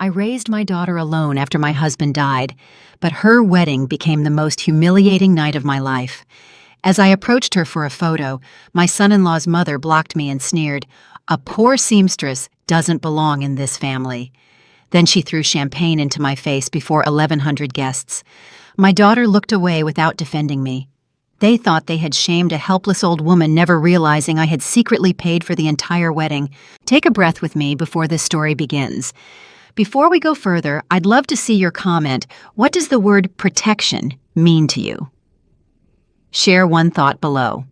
I raised my daughter alone after my husband died, but her wedding became the most humiliating night of my life. As I approached her for a photo, my son-in-law's mother blocked me and sneered, "A poor seamstress doesn't belong in this family." Then she threw champagne into my face before 1,100 guests. My daughter looked away without defending me. They thought they had shamed a helpless old woman, never realizing I had secretly paid for the entire wedding. Take a breath with me before this story begins. Before we go further, I'd love to see your comment. What does the word protection mean to you? Share one thought below.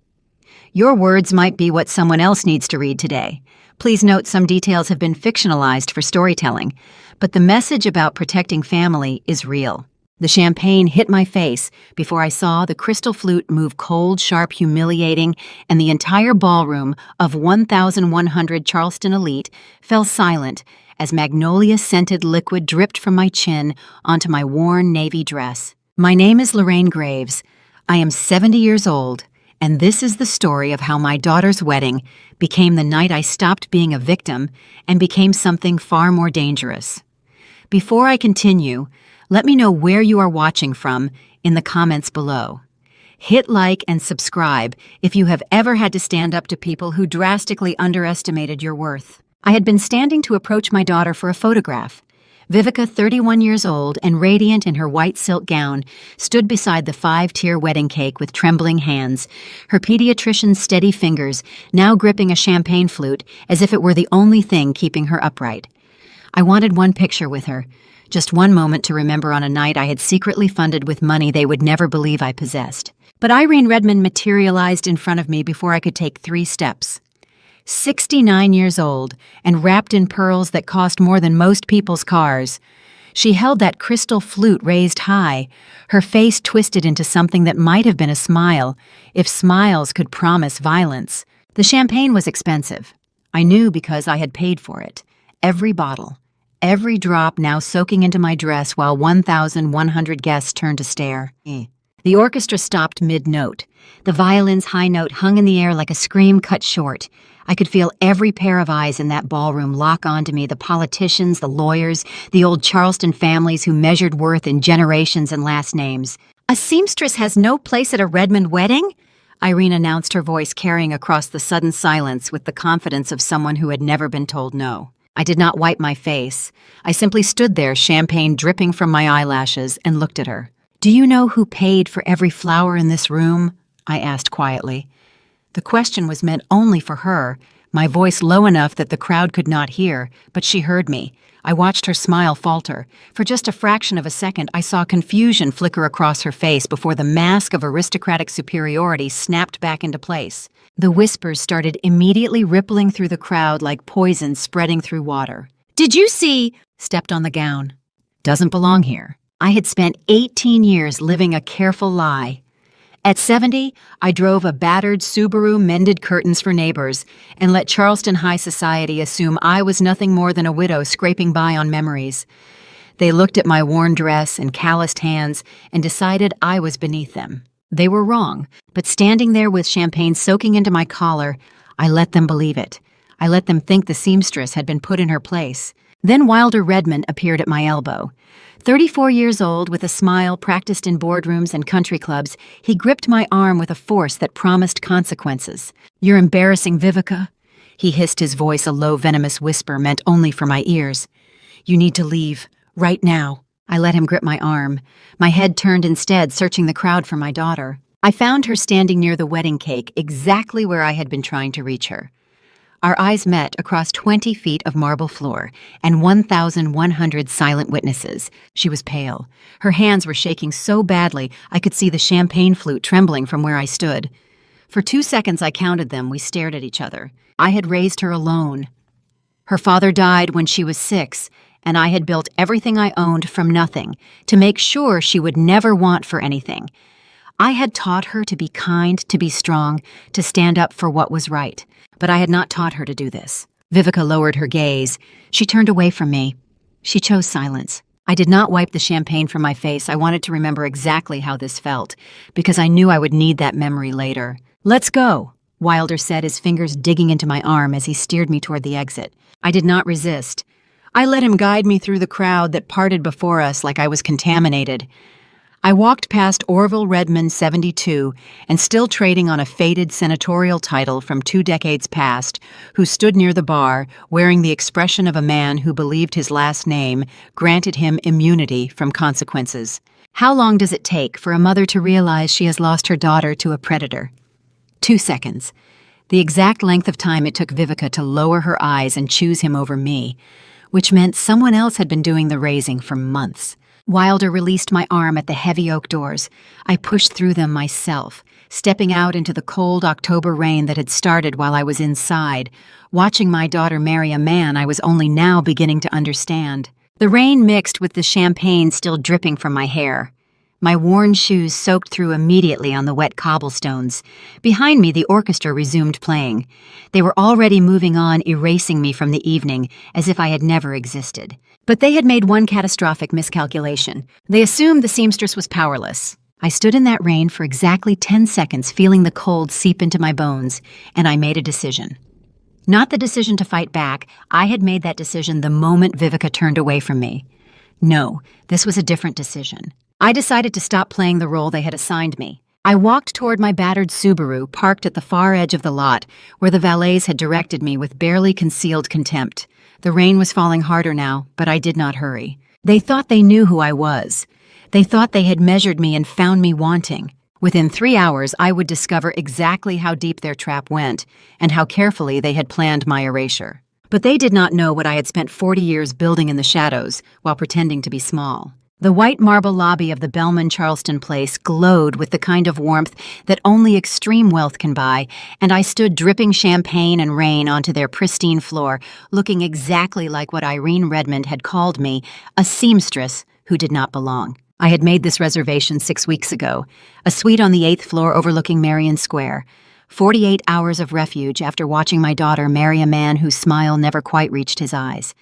Your words might be what someone else needs to read today. Please note some details have been fictionalized for storytelling, but the message about protecting family is real. The champagne hit my face before I saw the crystal flute move cold, sharp, humiliating, and the entire ballroom of 1,100 Charleston elite fell silent as magnolia-scented liquid dripped from my chin onto my worn navy dress. My name is Lorraine Graves. I am 70 years old, and this is the story of how my daughter's wedding became the night I stopped being a victim and became something far more dangerous. Before I continue, let me know where you are watching from in the comments below. Hit like and subscribe if you have ever had to stand up to people who drastically underestimated your worth. I had been standing to approach my daughter for a photograph. Vivica, 31 years old and radiant in her white silk gown, stood beside the 5-tier wedding cake with trembling hands, her pediatrician's steady fingers now gripping a champagne flute as if it were the only thing keeping her upright. I wanted one picture with her, just one moment to remember on a night I had secretly funded with money they would never believe I possessed. But Irene Redmond materialized in front of me before I could take 3 steps. 69 years old and wrapped in pearls that cost more than most people's cars. She held that crystal flute raised high, her face twisted into something that might have been a smile, if smiles could promise violence. The champagne was expensive. I knew because I had paid for it. Every bottle. Every drop now soaking into my dress while 1,100 guests turned to stare. The orchestra stopped mid-note. The violin's high note hung in the air like a scream cut short. I could feel every pair of eyes in that ballroom lock onto me, the politicians, the lawyers, the old Charleston families who measured worth in generations and last names. "A seamstress has no place at a Redmond wedding?" Irene announced, her voice carrying across the sudden silence with the confidence of someone who had never been told no. I did not wipe my face. I simply stood there, champagne dripping from my eyelashes, and looked at her. "Do you know who paid for every flower in this room?" I asked quietly. The question was meant only for her, my voice low enough that the crowd could not hear, but she heard me. I watched her smile falter. For just a fraction of a second, I saw confusion flicker across her face before the mask of aristocratic superiority snapped back into place. The whispers started immediately rippling through the crowd like poison spreading through water. "Did you see?" Stepped on the gown. "Doesn't belong here." I had spent 18 years living a careful lie. At 70, I drove a battered Subaru, mended curtains for neighbors, and let Charleston high society assume I was nothing more than a widow scraping by on memories. They looked at my worn dress and calloused hands and decided I was beneath them. They were wrong, but standing there with champagne soaking into my collar, I let them believe it. I let them think the seamstress had been put in her place. Then Wilder Redmond appeared at my elbow. 34 years old, with a smile practiced in boardrooms and country clubs, he gripped my arm with a force that promised consequences. "You're embarrassing, Vivica," he hissed, his voice a low, venomous whisper meant only for my ears. "You need to leave, right now." I let him grip my arm. My head turned instead, searching the crowd for my daughter. I found her standing near the wedding cake, exactly where I had been trying to reach her. Our eyes met across 20 feet of marble floor and 1,100 silent witnesses. She was pale. Her hands were shaking so badly I could see the champagne flute trembling from where I stood. For 2 seconds I counted them. We stared at each other. I had raised her alone. Her father died when she was 6, and I had built everything I owned from nothing to make sure she would never want for anything. I had taught her to be kind, to be strong, to stand up for what was right. But I had not taught her to do this. Vivica lowered her gaze. She turned away from me. She chose silence. I did not wipe the champagne from my face. I wanted to remember exactly how this felt, because I knew I would need that memory later. "Let's go," Wilder said, his fingers digging into my arm as he steered me toward the exit. I did not resist. I let him guide me through the crowd that parted before us like I was contaminated. I walked past Orville Redmond 72 and still trading on a faded senatorial title from 2 decades past, who stood near the bar wearing the expression of a man who believed his last name granted him immunity from consequences. How long does it take for a mother to realize she has lost her daughter to a predator? 2 seconds. The exact length of time it took Vivica to lower her eyes and choose him over me, which meant someone else had been doing the raising for months. Wilder released my arm at the heavy oak doors. I pushed through them myself, stepping out into the cold October rain that had started while I was inside, watching my daughter marry a man I was only now beginning to understand. The rain mixed with the champagne still dripping from my hair. My worn shoes soaked through immediately on the wet cobblestones. Behind me, the orchestra resumed playing. They were already moving on, erasing me from the evening, as if I had never existed. But they had made one catastrophic miscalculation. They assumed the seamstress was powerless. I stood in that rain for exactly 10 seconds, feeling the cold seep into my bones, and I made a decision. Not the decision to fight back. I had made that decision the moment Vivica turned away from me. No, this was a different decision. I decided to stop playing the role they had assigned me. I walked toward my battered Subaru, parked at the far edge of the lot, where the valets had directed me with barely concealed contempt. The rain was falling harder now, but I did not hurry. They thought they knew who I was. They thought they had measured me and found me wanting. Within 3 hours, I would discover exactly how deep their trap went and how carefully they had planned my erasure. But they did not know what I had spent 40 years building in the shadows while pretending to be small. The white marble lobby of the Bellman Charleston place glowed with the kind of warmth that only extreme wealth can buy, and I stood dripping champagne and rain onto their pristine floor, looking exactly like what Irene Redmond had called me, a seamstress who did not belong. I had made this reservation 6 weeks ago, a suite on the 8th floor overlooking Marion Square. 48 hours of refuge after watching my daughter marry a man whose smile never quite reached his eyes.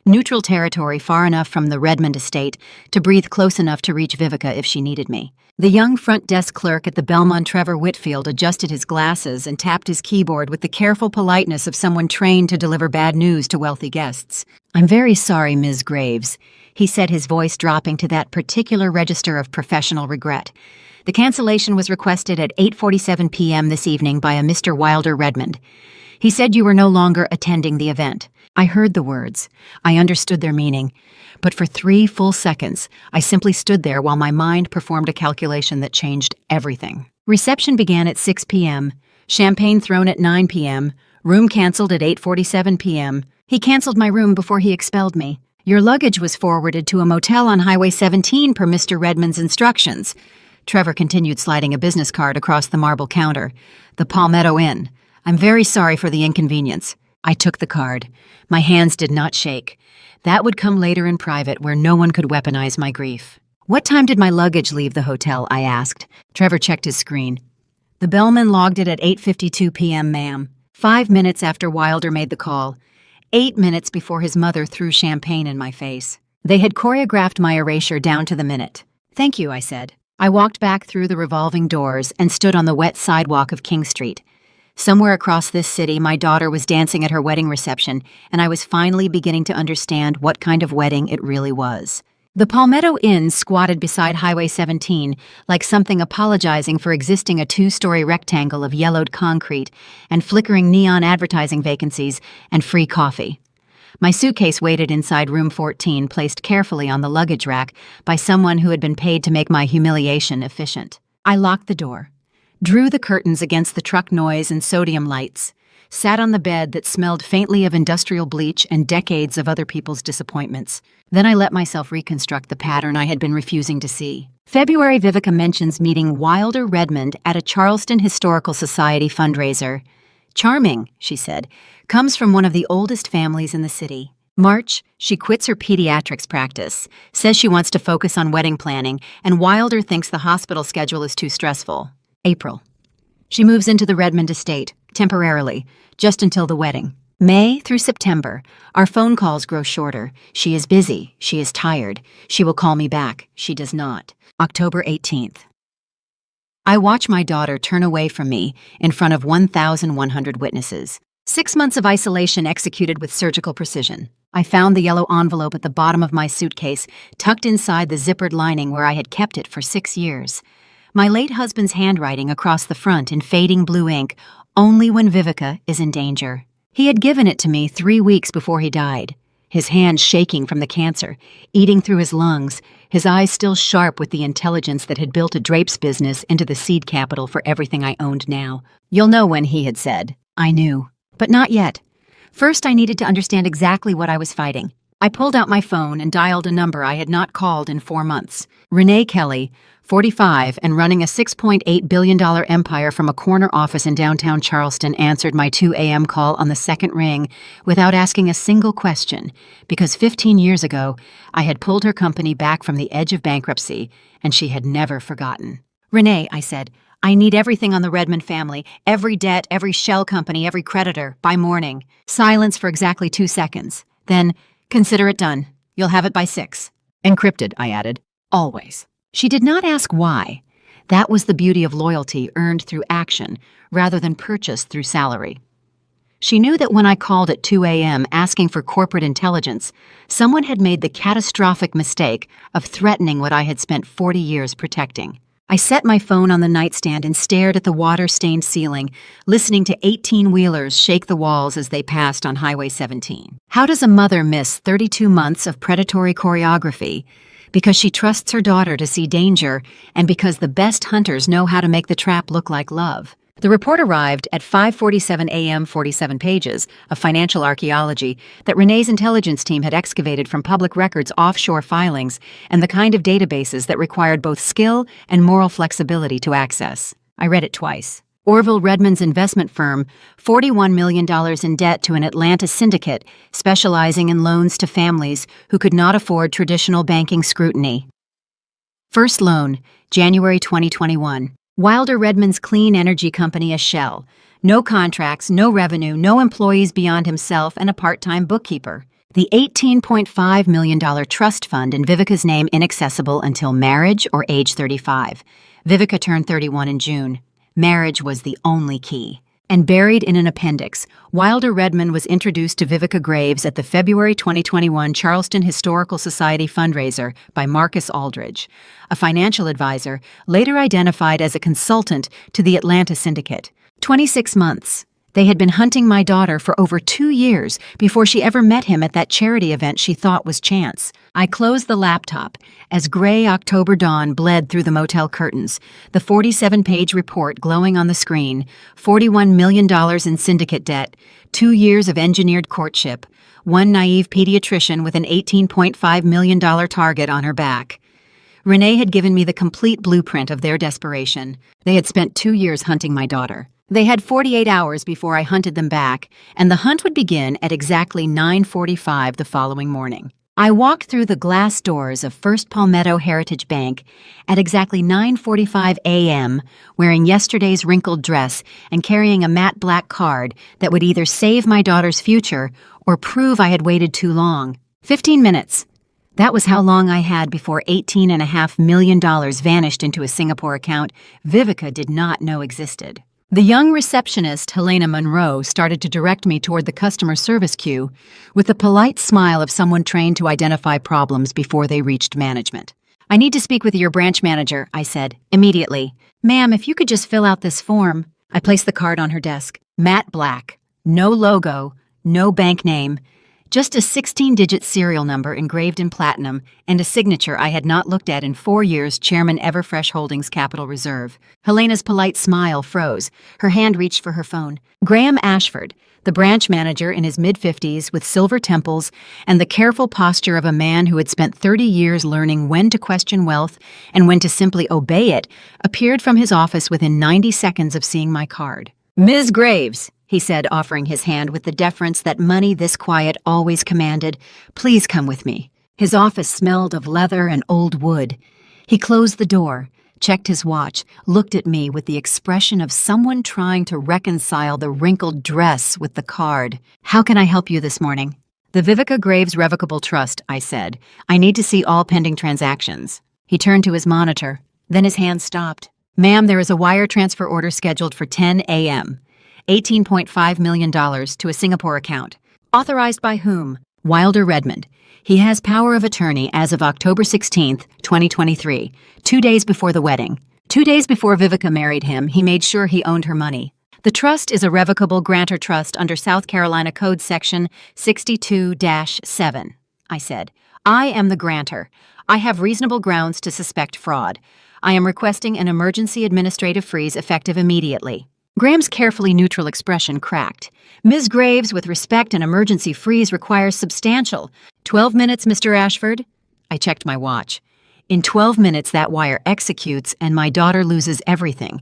Neutral territory far enough from the Redmond estate to breathe close enough to reach Vivica if she needed me. The young front desk clerk at the Belmont, Trevor Whitfield, adjusted his glasses and tapped his keyboard with the careful politeness of someone trained to deliver bad news to wealthy guests. "I'm very sorry, Ms. Graves," he said, his voice dropping to that particular register of professional regret. "The cancellation was requested at 8:47 p.m. this evening by a Mr. Wilder Redmond. He said you were no longer attending the event." I heard the words. I understood their meaning. But for 3 full seconds, I simply stood there while my mind performed a calculation that changed everything. Reception began at 6 p.m., champagne thrown at 9 p.m., room canceled at 8:47 p.m. He canceled my room before he expelled me. "Your luggage was forwarded to a motel on Highway 17 per Mr. Redmond's instructions." Trevor continued sliding a business card across the marble counter. "The Palmetto Inn. I'm very sorry for the inconvenience." I took the card. My hands did not shake. That would come later in private, where no one could weaponize my grief. "What time did my luggage leave the hotel?" I asked. Trevor checked his screen. "The bellman logged it at 8:52 p.m., ma'am. 5 minutes after Wilder made the call. 8 minutes before his mother threw champagne in my face. They had choreographed my erasure down to the minute." "Thank you," I said. I walked back through the revolving doors and stood on the wet sidewalk of King Street. Somewhere across this city, my daughter was dancing at her wedding reception, and I was finally beginning to understand what kind of wedding it really was. The Palmetto Inn squatted beside Highway 17, like something apologizing for existing, a 2-story rectangle of yellowed concrete and flickering neon advertising vacancies and free coffee. My suitcase waited inside room 14, placed carefully on the luggage rack by someone who had been paid to make my humiliation efficient. I locked the door, drew the curtains against the truck noise and sodium lights, sat on the bed that smelled faintly of industrial bleach and decades of other people's disappointments. Then I let myself reconstruct the pattern I had been refusing to see. February, Vivica mentions meeting Wilder Redmond at a Charleston Historical Society fundraiser. "Charming," she said, "comes from one of the oldest families in the city." March, she quits her pediatrics practice, says she wants to focus on wedding planning, and Wilder thinks the hospital schedule is too stressful. April. She moves into the Redmond estate, temporarily, just until the wedding. May through September, our phone calls grow shorter. She is busy. She is tired. She will call me back. She does not. October 18th. I watch my daughter turn away from me in front of 1,100 witnesses. 6 months of isolation executed with surgical precision. I found the yellow envelope at the bottom of my suitcase, tucked inside the zippered lining where I had kept it for 6 years. My late husband's handwriting across the front in fading blue ink, only when Vivica is in danger. He had given it to me 3 weeks before he died, his hand shaking from the cancer, eating through his lungs, his eyes still sharp with the intelligence that had built a drapes business into the seed capital for everything I owned now. You'll know when, he had said. I knew. But not yet. First, I needed to understand exactly what I was fighting. I pulled out my phone and dialed a number I had not called in 4 months. Renee Kelly, 45, and running a $6.8 billion empire from a corner office in downtown Charleston, answered my 2 a.m. call on the second ring without asking a single question, because 15 years ago, I had pulled her company back from the edge of bankruptcy, and she had never forgotten. Renee, I said, I need everything on the Redmond family, every debt, every shell company, every creditor, by morning. Silence for exactly 2 seconds. Then, consider it done. You'll have it by 6. Encrypted, I added. Always. She did not ask why. That was the beauty of loyalty earned through action, rather than purchased through salary. She knew that when I called at 2 a.m. asking for corporate intelligence, someone had made the catastrophic mistake of threatening what I had spent 40 years protecting. I set my phone on the nightstand and stared at the water-stained ceiling, listening to 18-wheelers shake the walls as they passed on Highway 17. How does a mother miss 32 months of predatory choreography? Because she trusts her daughter to see danger, and because the best hunters know how to make the trap look like love. The report arrived at 5:47 a.m., 47 pages of financial archaeology that Renee's intelligence team had excavated from public records, offshore filings, and the kind of databases that required both skill and moral flexibility to access. I read it twice. Orville Redmond's investment firm, $41 million in debt to an Atlanta syndicate specializing in loans to families who could not afford traditional banking scrutiny. First loan, January 2021. Wilder Redmond's clean energy company, a shell. No contracts, no revenue, no employees beyond himself, and a part-time bookkeeper. The $18.5 million trust fund in Vivica's name inaccessible until marriage or age 35. Vivica turned 31 in June. Marriage was the only key. And buried in an appendix, Wilder Redmond was introduced to Vivica Graves at the February 2021 Charleston Historical Society fundraiser by Marcus Aldridge, a financial advisor later identified as a consultant to the Atlanta syndicate. 26 months. They had been hunting my daughter for over 2 years before she ever met him at that charity event she thought was chance. I closed the laptop as gray October dawn bled through the motel curtains, the 47-page report glowing on the screen, $41 million in syndicate debt, 2 years of engineered courtship, one naive pediatrician with an $18.5 million target on her back. Renee had given me the complete blueprint of their desperation. They had spent 2 years hunting my daughter. They had 48 hours before I hunted them back, and the hunt would begin at exactly 9:45 the following morning. I walked through the glass doors of First Palmetto Heritage Bank at exactly 9:45 a.m., wearing yesterday's wrinkled dress and carrying a matte black card that would either save my daughter's future or prove I had waited too long. 15 minutes. That was how long I had before $18.5 million vanished into a Singapore account Vivica did not know existed. The young receptionist, Helena Monroe, started to direct me toward the customer service queue with the polite smile of someone trained to identify problems before they reached management. I need to speak with your branch manager, I said, immediately. Ma'am, if you could just fill out this form. I placed the card on her desk. Matte black. No logo. No bank name. Just a 16-digit serial number engraved in platinum and a signature I had not looked at in 4 years, Chairman Everfresh Holdings Capital Reserve. Helena's polite smile froze. Her hand reached for her phone. Graham Ashford, the branch manager in his mid-50s with silver temples and the careful posture of a man who had spent 30 years learning when to question wealth and when to simply obey it, appeared from his office within 90 seconds of seeing my card. Ms. Graves, he said, offering his hand with the deference that money this quiet always commanded. Please come with me. His office smelled of leather and old wood. He closed the door, checked his watch, looked at me with the expression of someone trying to reconcile the wrinkled dress with the card. How can I help you this morning? The Vivica Graves Revocable Trust, I said. I need to see all pending transactions. He turned to his monitor. Then his hand stopped. Ma'am, there is a wire transfer order scheduled for 10 a.m. $18.5 million to a Singapore account. Authorized by whom? Wilder Redmond. He has power of attorney as of October 16, 2023, 2 days before the wedding. 2 days before Vivica married him, he made sure he owned her money. The trust is a revocable grantor trust under South Carolina Code Section 62-7. I said, I am the grantor. I have reasonable grounds to suspect fraud. I am requesting an emergency administrative freeze effective immediately. Graham's carefully neutral expression cracked. Ms. Graves, with respect, an emergency freeze requires substantial. 12 minutes, Mr. Ashford? I checked my watch. In 12 minutes, that wire executes and my daughter loses everything.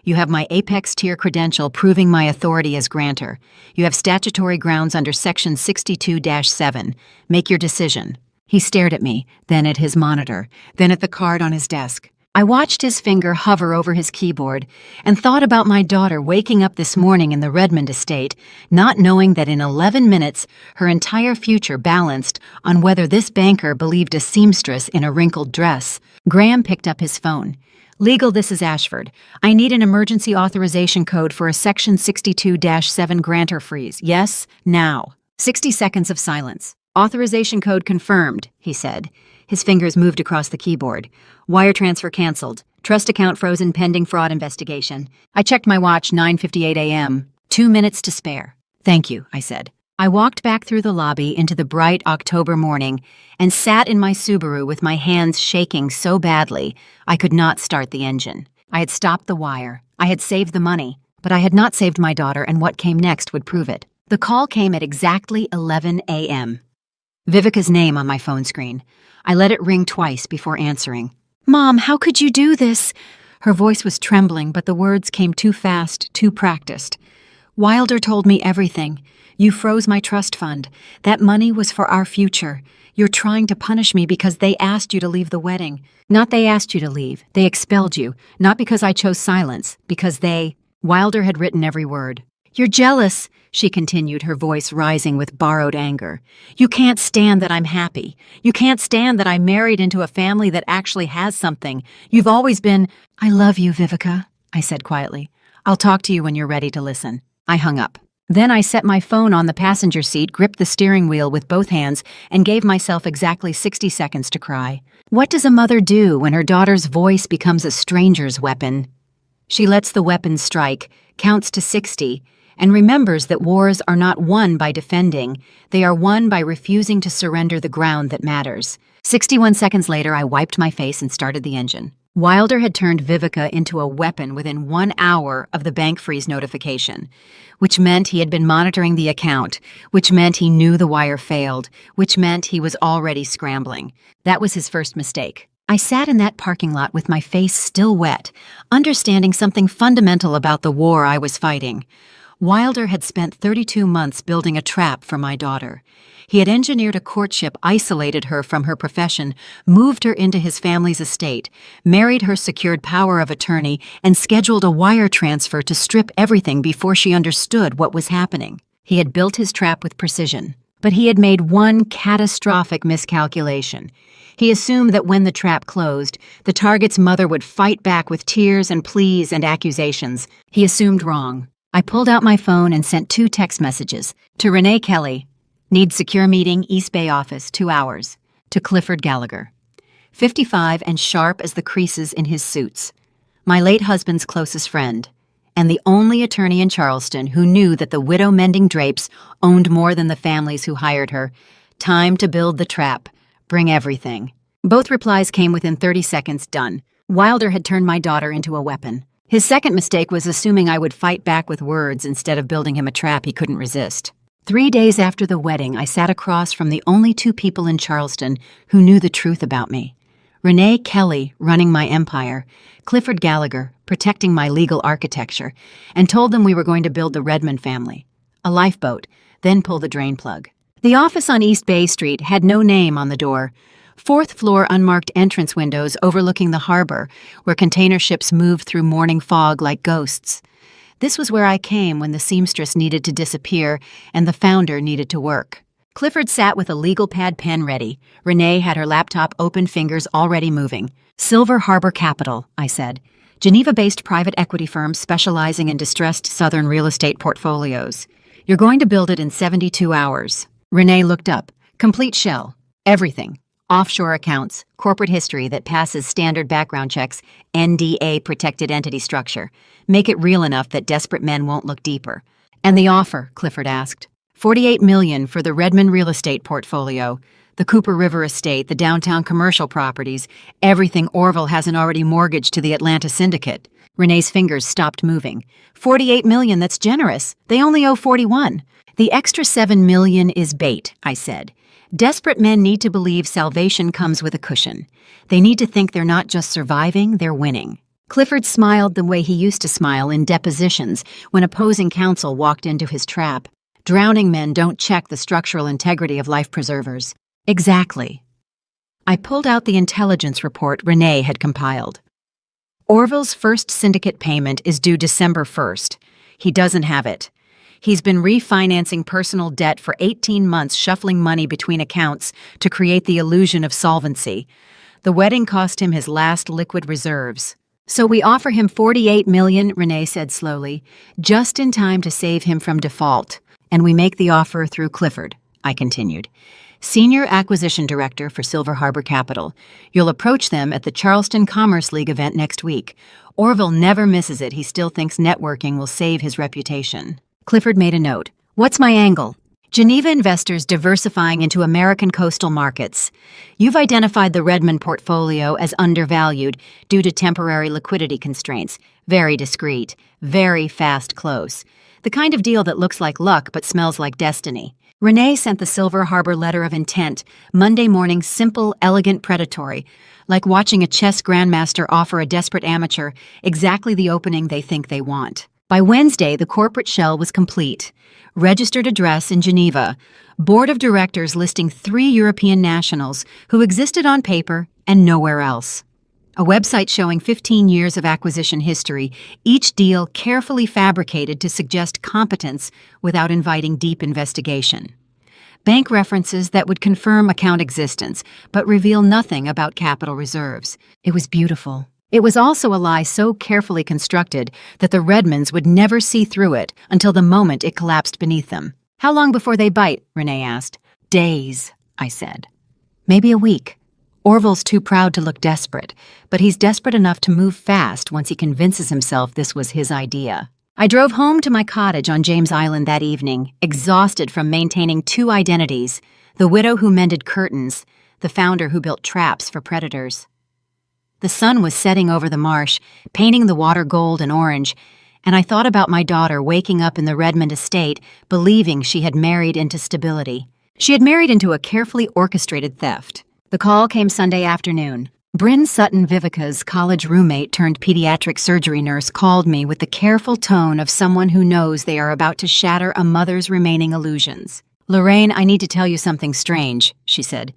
You have my apex tier credential proving my authority as grantor. You have statutory grounds under Section 62-7. Make your decision. He stared at me, then at his monitor, then at the card on his desk. I watched his finger hover over his keyboard and thought about my daughter waking up this morning in the Redmond estate, not knowing that in 11 minutes her entire future balanced on whether this banker believed a seamstress in a wrinkled dress. Graham picked up his phone. Legal, this is Ashford. I need an emergency authorization code for a Section 62-7 grantor freeze. Yes, now. 60 seconds of silence. Authorization code confirmed, he said. His fingers moved across the keyboard. Wire transfer canceled. Trust account frozen pending fraud investigation. I checked my watch, 9:58 a.m. 2 minutes to spare. Thank you, I said. I walked back through the lobby into the bright October morning and sat in my Subaru with my hands shaking so badly I could not start the engine. I had stopped the wire. I had saved the money, but I had not saved my daughter, and what came next would prove it. The call came at exactly 11 a.m. Vivica's name on my phone screen. I let it ring twice before answering. Mom, how could you do this? Her voice was trembling, but the words came too fast, too practiced. Wilder told me everything. You froze my trust fund. That money was for our future. You're trying to punish me because they asked you to leave the wedding. Not they asked you to leave. They expelled you. Not because I chose silence. Because they... Wilder had written every word. You're jealous, she continued, her voice rising with borrowed anger. You can't stand that I'm happy. You can't stand that I married into a family that actually has something. You've always been... I love you, Vivica, I said quietly. I'll talk to you when you're ready to listen. I hung up. Then I set my phone on the passenger seat, gripped the steering wheel with both hands, and gave myself exactly 60 seconds to cry. What does a mother do when her daughter's voice becomes a stranger's weapon? She lets the weapon strike, counts to 60, and remembers that wars are not won by defending, they are won by refusing to surrender the ground that matters. 61 seconds later, I wiped my face and started the engine. Wilder had turned Vivica into a weapon within 1 hour of the bank freeze notification, which meant he had been monitoring the account, which meant he knew the wire failed, which meant he was already scrambling. That was his first mistake. I sat in that parking lot with my face still wet, understanding something fundamental about the war I was fighting. Wilder had spent 32 months building a trap for my daughter. He had engineered a courtship, isolated her from her profession, moved her into his family's estate, married her, secured power of attorney, and scheduled a wire transfer to strip everything before she understood what was happening. He had built his trap with precision, but he had made one catastrophic miscalculation. He assumed that when the trap closed, the target's mother would fight back with tears and pleas and accusations. He assumed wrong. I pulled out my phone and sent 2 text messages. To Renee Kelly, need secure meeting, East Bay office, 2 hours. To Clifford Gallagher, 55 and sharp as the creases in his suits. My late husband's closest friend, and the only attorney in Charleston who knew that the widow mending drapes owned more than the families who hired her. Time to build the trap. Bring everything. Both replies came within 30 seconds, done. Wilder had turned my daughter into a weapon. His second mistake was assuming I would fight back with words instead of building him a trap he couldn't resist. 3 days after the wedding, I sat across from the only 2 people in Charleston who knew the truth about me. Renee Kelly, running my empire, Clifford Gallagher, protecting my legal architecture, and told them we were going to build the Redmond family. A lifeboat, then pull the drain plug. The office on East Bay Street had no name on the door. 4th floor unmarked entrance windows overlooking the harbor, where container ships moved through morning fog like ghosts. This was where I came when the seamstress needed to disappear and the founder needed to work. Clifford sat with a legal pad pen ready. Renee had her laptop open, fingers already moving. Silver Harbor Capital, I said. Geneva-based private equity firm specializing in distressed southern real estate portfolios. You're going to build it in 72 hours. Renee looked up. Complete shell. Everything. Offshore accounts, corporate history that passes standard background checks, NDA protected entity structure. Make it real enough that desperate men won't look deeper. And the offer, Clifford asked. $48 million for the Redmond real estate portfolio, the Cooper River estate, the downtown commercial properties, everything Orville hasn't already mortgaged to the Atlanta syndicate. Renee's fingers stopped moving. $48 million, that's generous. They only owe 41. The extra $7 million is bait, I said. Desperate men need to believe salvation comes with a cushion. They need to think they're not just surviving, they're winning. Clifford smiled the way he used to smile in depositions when opposing counsel walked into his trap. Drowning men don't check the structural integrity of life preservers. Exactly. I pulled out the intelligence report Renee had compiled. Orville's first syndicate payment is due December 1st. He doesn't have it. He's been refinancing personal debt for 18 months, shuffling money between accounts to create the illusion of solvency. The wedding cost him his last liquid reserves. So we offer him $48 million, Renee said slowly, just in time to save him from default. And we make the offer through Clifford, I continued. Senior Acquisition Director for Silver Harbor Capital. You'll approach them at the Charleston Commerce League event next week. Orville never misses it. He still thinks networking will save his reputation. Clifford made a note. What's my angle? Geneva investors diversifying into American coastal markets. You've identified the Redmond portfolio as undervalued due to temporary liquidity constraints. Very discreet, very fast close. The kind of deal that looks like luck but smells like destiny. Renee sent the Silver Harbor letter of intent, Monday morning, simple, elegant, predatory, like watching a chess grandmaster offer a desperate amateur exactly the opening they think they want. By Wednesday, the corporate shell was complete. Registered address in Geneva. Board of directors listing 3 European nationals who existed on paper and nowhere else. A website showing 15 years of acquisition history, each deal carefully fabricated to suggest competence without inviting deep investigation. Bank references that would confirm account existence, but reveal nothing about capital reserves. It was beautiful. It was also a lie so carefully constructed that the Redmonds would never see through it until the moment it collapsed beneath them. How long before they bite? Renee asked. Days, I said. Maybe a week. Orville's too proud to look desperate, but he's desperate enough to move fast once he convinces himself this was his idea. I drove home to my cottage on James Island that evening, exhausted from maintaining 2 identities, the widow who mended curtains, the founder who built traps for predators. The sun was setting over the marsh, painting the water gold and orange, and I thought about my daughter waking up in the Redmond estate, believing she had married into stability. She had married into a carefully orchestrated theft. The call came Sunday afternoon. Bryn Sutton Vivica's college roommate turned pediatric surgery nurse called me with the careful tone of someone who knows they are about to shatter a mother's remaining illusions. Lorraine, I need to tell you something strange, she said.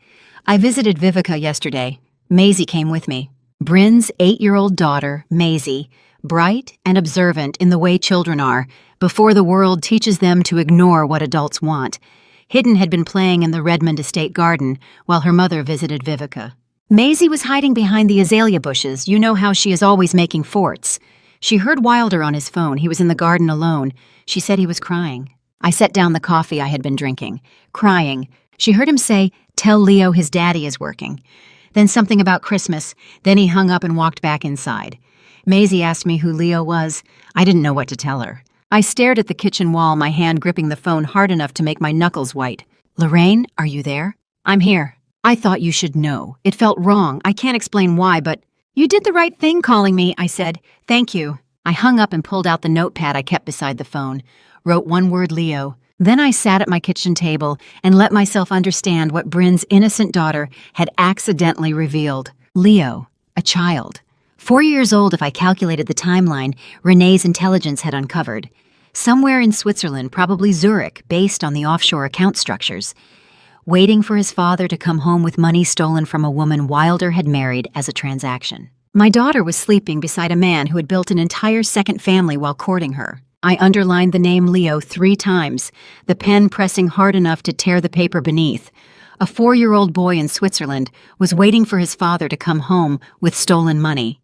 I visited Vivica yesterday. Maisie came with me. Bryn's 8-year-old daughter, Maisie, bright and observant in the way children are, before the world teaches them to ignore what adults want. Hidden had been playing in the Redmond estate garden while her mother visited Vivica. Maisie was hiding behind the azalea bushes. You know how she is always making forts. She heard Wilder on his phone. He was in the garden alone. She said he was crying. I set down the coffee I had been drinking. Crying. She heard him say, "Tell Leo his daddy is working." Then something about Christmas. Then he hung up and walked back inside. Maisie asked me who Leo was. I didn't know what to tell her. I stared at the kitchen wall, my hand gripping the phone hard enough to make my knuckles white. Lorraine, are you there? I'm here. I thought you should know. It felt wrong. I can't explain why, but... You did the right thing calling me, I said. Thank you. I hung up and pulled out the notepad I kept beside the phone. Wrote one word, Leo. Then I sat at my kitchen table and let myself understand what Bryn's innocent daughter had accidentally revealed. Leo, a child. 4 years old if I calculated the timeline Renee's intelligence had uncovered. Somewhere in Switzerland, probably Zurich, based on the offshore account structures. Waiting for his father to come home with money stolen from a woman Wilder had married as a transaction. My daughter was sleeping beside a man who had built an entire second family while courting her. I underlined the name Leo 3 times, the pen pressing hard enough to tear the paper beneath. A 4-year-old boy in Switzerland was waiting for his father to come home with stolen money.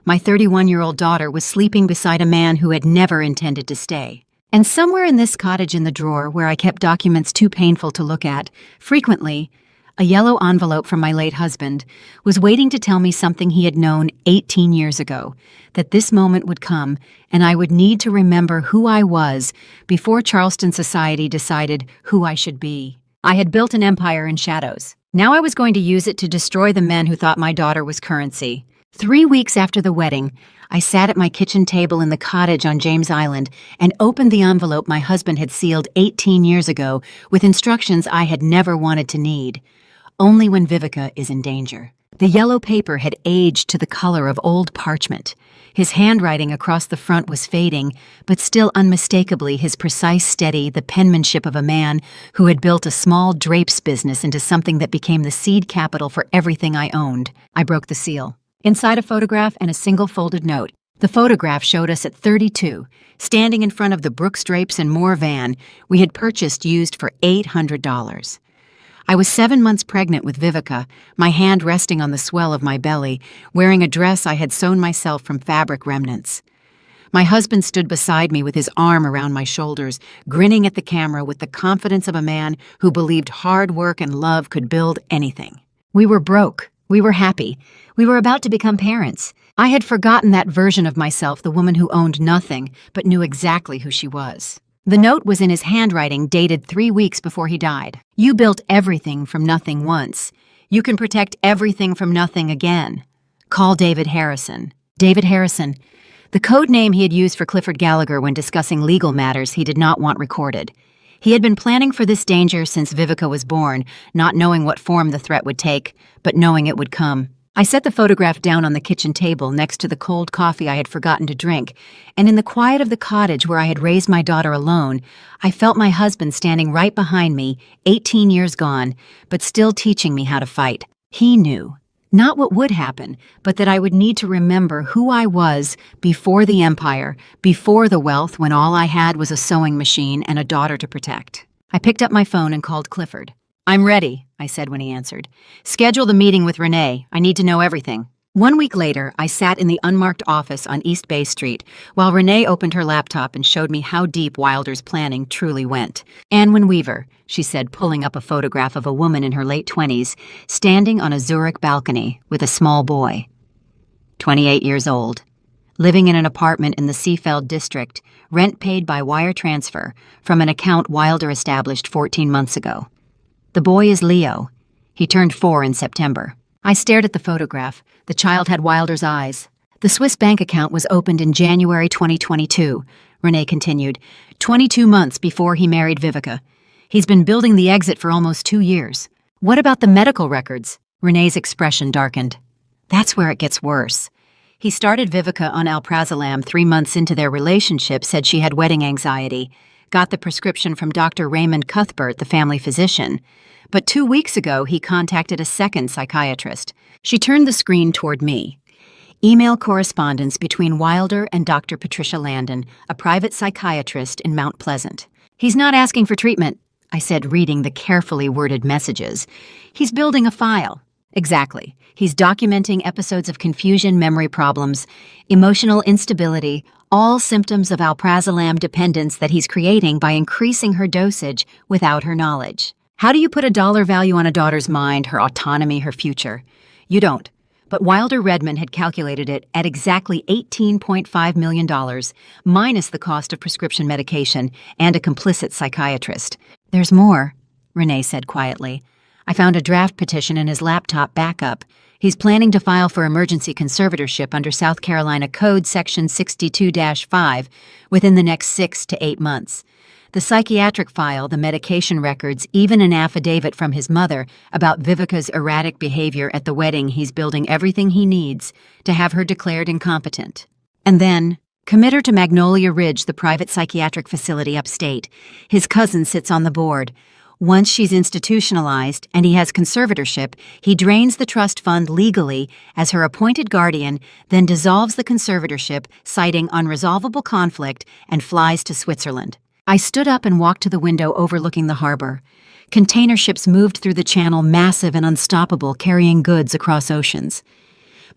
My 31-year-old daughter was sleeping beside a man who had never intended to stay. And somewhere in this cottage in the drawer where I kept documents too painful to look at, frequently, a yellow envelope from my late husband was waiting to tell me something he had known 18 years ago, that this moment would come and I would need to remember who I was before Charleston society decided who I should be. I had built an empire in shadows. Now I was going to use it to destroy the men who thought my daughter was currency. 3 weeks after the wedding, I sat at my kitchen table in the cottage on James Island and opened the envelope my husband had sealed 18 years ago with instructions I had never wanted to need. Only when Vivica is in danger. The yellow paper had aged to the color of old parchment. His handwriting across the front was fading, but still unmistakably his precise, steady, the penmanship of a man who had built a small drapes business into something that became the seed capital for everything I owned. I broke the seal. Inside a photograph and a single folded note. The photograph showed us at 32, standing in front of the Brooks Drapes and More van we had purchased used for $800. I was 7 months pregnant with Vivica, my hand resting on the swell of my belly, wearing a dress I had sewn myself from fabric remnants. My husband stood beside me with his arm around my shoulders, grinning at the camera with the confidence of a man who believed hard work and love could build anything. We were broke. We were happy. We were about to become parents. I had forgotten that version of myself, the woman who owned nothing, but knew exactly who she was. The note was in his handwriting, dated 3 weeks before he died. You built everything from nothing once. You can protect everything from nothing again. Call David Harrison. David Harrison, the code name he had used for Clifford Gallagher when discussing legal matters he did not want recorded. He had been planning for this danger since Vivica was born, not knowing what form the threat would take, but knowing it would come. I set the photograph down on the kitchen table next to the cold coffee I had forgotten to drink, and in the quiet of the cottage where I had raised my daughter alone, I felt my husband standing right behind me, 18 years gone, but still teaching me how to fight. He knew, not what would happen, but that I would need to remember who I was before the empire, before the wealth when all I had was a sewing machine and a daughter to protect. I picked up my phone and called Clifford. I'm ready, I said when he answered. Schedule the meeting with Renee. I need to know everything. 1 week later, I sat in the unmarked office on East Bay Street while Renee opened her laptop and showed me how deep Wilder's planning truly went. Anwen Weaver, she said, pulling up a photograph of a woman in her late 20s, standing on a Zurich balcony with a small boy. 28 years old. Living in an apartment in the FIL district, rent paid by wire transfer from an account Wilder established 14 months ago. The boy is Leo. He turned 4 in September. I stared at the photograph. The child had Wilder's eyes. The Swiss bank account was opened in January 2022, Renee continued, 22 months before he married Vivica. He's been building the exit for almost 2 years. What about the medical records? Renee's expression darkened. That's where it gets worse. He started Vivica on alprazolam 3 months into their relationship, said she had wedding anxiety, got the prescription from Dr. Raymond Cuthbert, the family physician. But 2 weeks ago, he contacted a second psychiatrist. She turned the screen toward me. Email correspondence between Wilder and Dr. Patricia Landon, a private psychiatrist in Mount Pleasant. He's not asking for treatment, I said, reading the carefully worded messages. He's building a file. Exactly. He's documenting episodes of confusion, memory problems, emotional instability, all symptoms of alprazolam dependence that he's creating by increasing her dosage without her knowledge. How do you put a dollar value on a daughter's mind, her autonomy, her future? You don't. But Wilder Redmond had calculated it at exactly $18.5 million, minus the cost of prescription medication and a complicit psychiatrist. There's more, Renee said quietly. I found a draft petition in his laptop backup. He's planning to file for emergency conservatorship under South Carolina Code Section 62-5 within the next 6 to 8 months. The psychiatric file, the medication records, even an affidavit from his mother about Vivica's erratic behavior at the wedding, he's building everything he needs to have her declared incompetent. And then, commit her to Magnolia Ridge, the private psychiatric facility upstate. His cousin sits on the board. Once she's institutionalized and he has conservatorship, he drains the trust fund legally as her appointed guardian, then dissolves the conservatorship, citing unresolvable conflict, and flies to Switzerland. I stood up and walked to the window overlooking the harbor. Container ships moved through the channel, massive and unstoppable, carrying goods across oceans.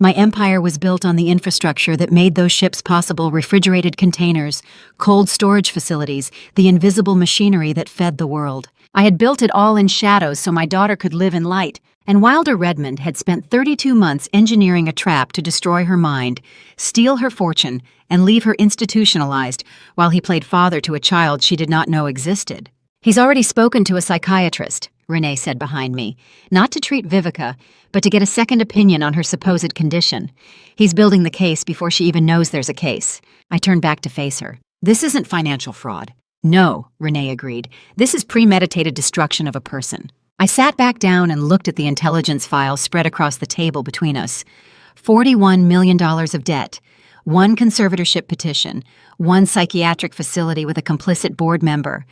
My empire was built on the infrastructure that made those ships possible: refrigerated containers, cold storage facilities, the invisible machinery that fed the world. I had built it all in shadows so my daughter could live in light, and Wilder Redmond had spent 32 months engineering a trap to destroy her mind, steal her fortune, and leave her institutionalized while he played father to a child she did not know existed. "He's already spoken to a psychiatrist," Renee said behind me, "not to treat Vivica, but to get a second opinion on her supposed condition. He's building the case before she even knows there's a case." I turned back to face her. "This isn't financial fraud." "No," Renee agreed. "This is premeditated destruction of a person." I sat back down and looked at the intelligence file spread across the table between us. $41 million of debt, one conservatorship petition, one psychiatric facility with a complicit board member,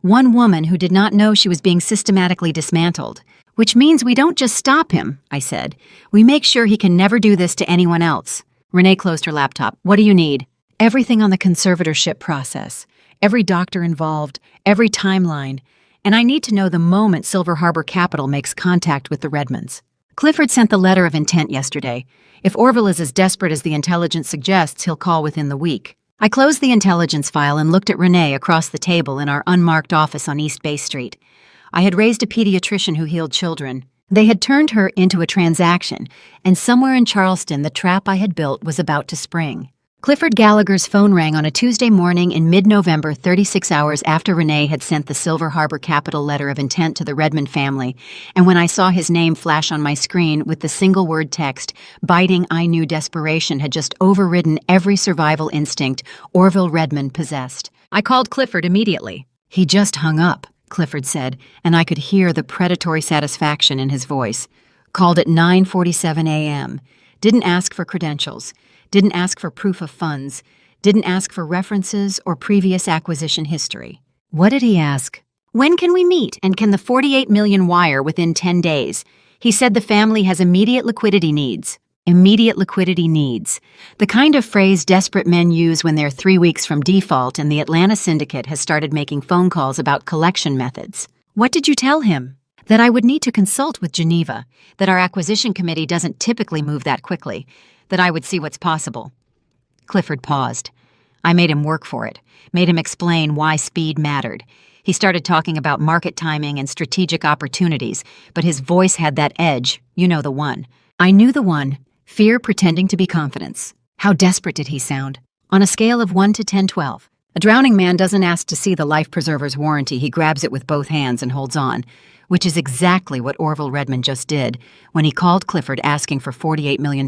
one woman who did not know she was being systematically dismantled. "Which means we don't just stop him," I said. "We make sure he can never do this to anyone else." Renee closed her laptop. "What do you need?" "Everything on the conservatorship process, every doctor involved, every timeline. And I need to know the moment Silver Harbor Capital makes contact with the Redmonds. Clifford sent the letter of intent yesterday. If Orville is as desperate as the intelligence suggests, he'll call within the week." I closed the intelligence file and looked at Renee across the table in our unmarked office on East Bay Street. I had raised a pediatrician who healed children. They had turned her into a transaction, and somewhere in Charleston the trap I had built was about to spring. Clifford Gallagher's phone rang on a Tuesday morning in mid-November, 36 hours after Renee had sent the Silver Harbor Capital letter of intent to the Redmond family, and when I saw his name flash on my screen with the single-word text, biting I knew desperation had just overridden every survival instinct Orville Redmond possessed. I called Clifford immediately. "He just hung up," Clifford said, and I could hear the predatory satisfaction in his voice. "Called at 9:47 a.m. Didn't ask for credentials. Didn't ask for proof of funds, didn't ask for references or previous acquisition history." "What did he ask?" "When can we meet, and can the $48 million wire within 10 days? He said the family has immediate liquidity needs." Immediate liquidity needs. The kind of phrase desperate men use when they're 3 weeks from default and the Atlanta syndicate has started making phone calls about collection methods. "What did you tell him?" "That I would need to consult with Geneva, that our acquisition committee doesn't typically move that quickly, that I would see what's possible." Clifford paused. I made him work for it, made him explain why speed mattered. He started talking about market timing and strategic opportunities, but his voice had that edge, you know the one. I knew the one, fear pretending to be confidence. How desperate did he sound? On a scale of 1 to 10, 12. A drowning man doesn't ask to see the life preserver's warranty, he grabs it with both hands and holds on, which is exactly what Orville Redmond just did when he called Clifford asking for $48 million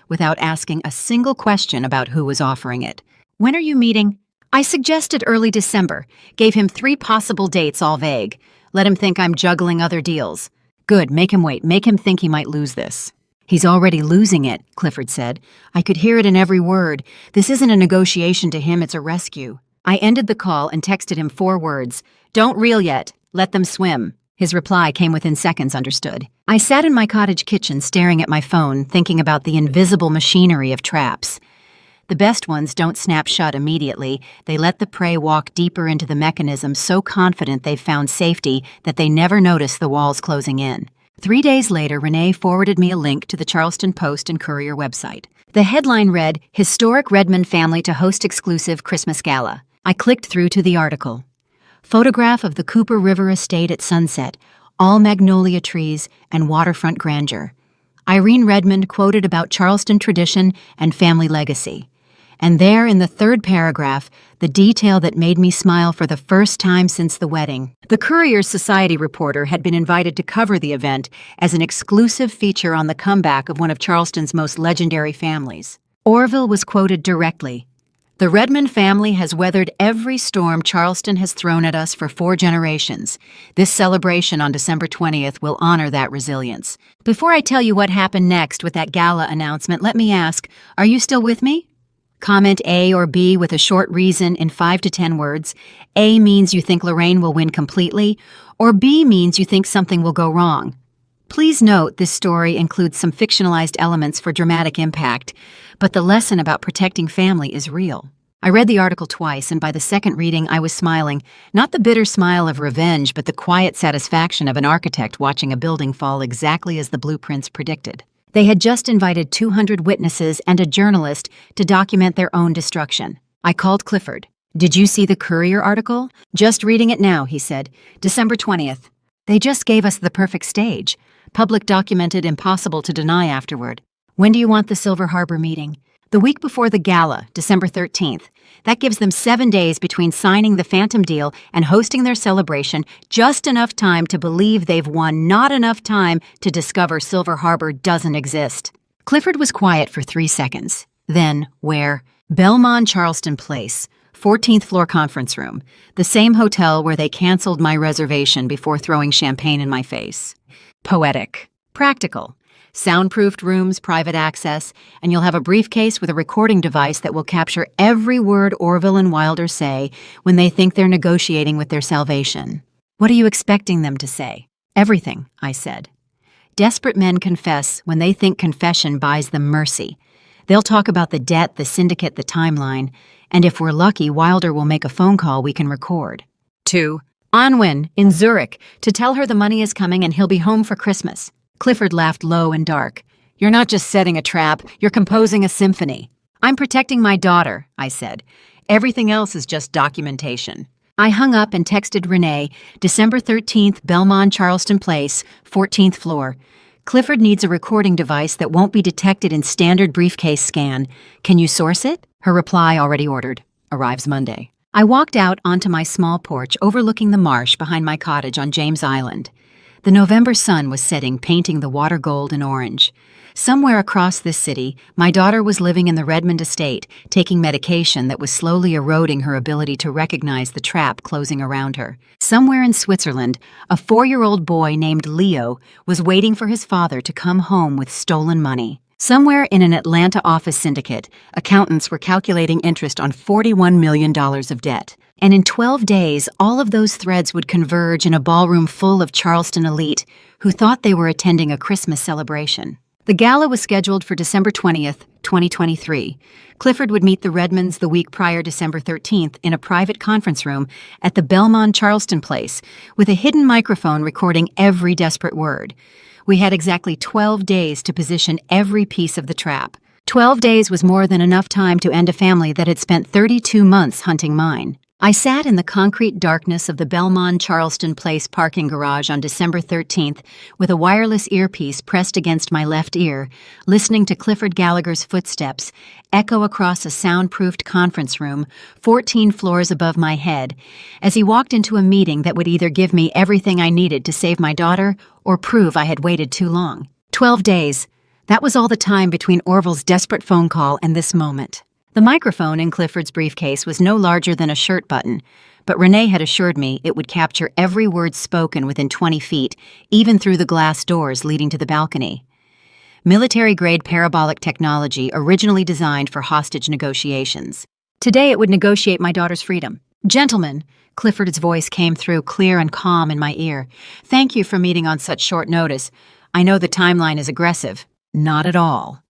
without asking a single question about who was offering it. "When are you meeting?" I suggested early December, gave him 3 possible dates, all vague. Let him think I'm juggling other deals. "Good, make him wait, make him think he might lose this." "He's already losing it," Clifford said. I could hear it in every word. This isn't a negotiation to him, it's a rescue. I ended the call and texted him 4 words. "Don't reel yet. Let them swim." His reply came within seconds, understood. I sat in my cottage kitchen staring at my phone, thinking about the invisible machinery of traps. The best ones don't snap shut immediately. They let the prey walk deeper into the mechanism, so confident they've found safety that they never notice the walls closing in. 3 days later, Renee forwarded me a link to the Charleston Post and Courier website. The headline read, "Historic Redmond Family to Host Exclusive Christmas Gala." I clicked through to the article. Photograph of the Cooper River estate at sunset, all magnolia trees and waterfront grandeur. Irene Redmond quoted about Charleston tradition and family legacy. And there in the 3rd paragraph, the detail that made me smile for the first time since the wedding. The Courier's society reporter had been invited to cover the event as an exclusive feature on the comeback of one of Charleston's most legendary families. Orville was quoted directly. "The Redmond family has weathered every storm Charleston has thrown at us for 4 generations. This celebration on December 20th will honor that resilience." Before I tell you what happened next with that gala announcement, let me ask, are you still with me? Comment A or B with a short reason in 5 to 10 words. A means you think Lorraine will win completely, or B means you think something will go wrong. Please note this story includes some fictionalized elements for dramatic impact, but the lesson about protecting family is real. I read the article twice, and by the second reading I was smiling, not the bitter smile of revenge, but the quiet satisfaction of an architect watching a building fall exactly as the blueprints predicted. They had just invited 200 witnesses and a journalist to document their own destruction. I called Clifford. "Did you see the Courier article?" "Just reading it now," he said. "December 20th. They just gave us the perfect stage. Public documented, impossible to deny afterward." "When do you want the Silver Harbor meeting?" "The week before the gala, December 13th. That gives them 7 days between signing the Phantom deal and hosting their celebration, just enough time to believe they've won, not enough time to discover Silver Harbor doesn't exist." Clifford was quiet for 3 seconds. Then, where? "Belmont Charleston Place, 14th floor conference room, the same hotel where they canceled my reservation before throwing champagne in my face." Poetic. Practical. Soundproofed rooms, private access, and you'll have a briefcase with a recording device that will capture every word Orville and Wilder say when they think they're negotiating with their salvation. "What are you expecting them to say?" "Everything," I said. Desperate men confess when they think confession buys them mercy. They'll talk about the debt, the syndicate, the timeline, and if we're lucky, Wilder will make a phone call we can record. 2. Anwin, in Zurich, to tell her the money is coming and he'll be home for Christmas. Clifford laughed low and dark. "You're not just setting a trap, you're composing a symphony." "I'm protecting my daughter," I said. "Everything else is just documentation." I hung up and texted Renee, "December 13th, Belmont Charleston Place, 14th floor. Clifford needs a recording device that won't be detected in standard briefcase scan. Can you source it?" Her reply, "Already ordered. Arrives Monday." I walked out onto my small porch overlooking the marsh behind my cottage on James Island. The November sun was setting, painting the water gold and orange. Somewhere across this city, my daughter was living in the Redmond estate, taking medication that was slowly eroding her ability to recognize the trap closing around her. Somewhere in Switzerland, a 4-year-old boy named Leo was waiting for his father to come home with stolen money. Somewhere in an Atlanta office syndicate, accountants were calculating interest on $41 million of debt. And in 12 days, all of those threads would converge in a ballroom full of Charleston elite who thought they were attending a Christmas celebration. The gala was scheduled for December 20th, 2023. Clifford would meet the Redmonds the week prior, December 13th, in a private conference room at the Belmont Charleston Place, with a hidden microphone recording every desperate word. We had exactly 12 days to position every piece of the trap. 12 days was more than enough time to end a family that had spent 32 months hunting mine. I sat in the concrete darkness of the Belmont Charleston Place parking garage on December 13th with a wireless earpiece pressed against my left ear, listening to Clifford Gallagher's footsteps echo across a soundproofed conference room 14 floors above my head as he walked into a meeting that would either give me everything I needed to save my daughter or prove I had waited too long. 12 days. That was all the time between Orville's desperate phone call and this moment. The microphone in Clifford's briefcase was no larger than a shirt button, but Renee had assured me it would capture every word spoken within 20 feet, even through the glass doors leading to the balcony. Military-grade parabolic technology originally designed for hostage negotiations. Today it would negotiate my daughter's freedom. "Gentlemen," Clifford's voice came through clear and calm in my ear. "Thank you for meeting on such short notice. I know the timeline is aggressive." "Not at all."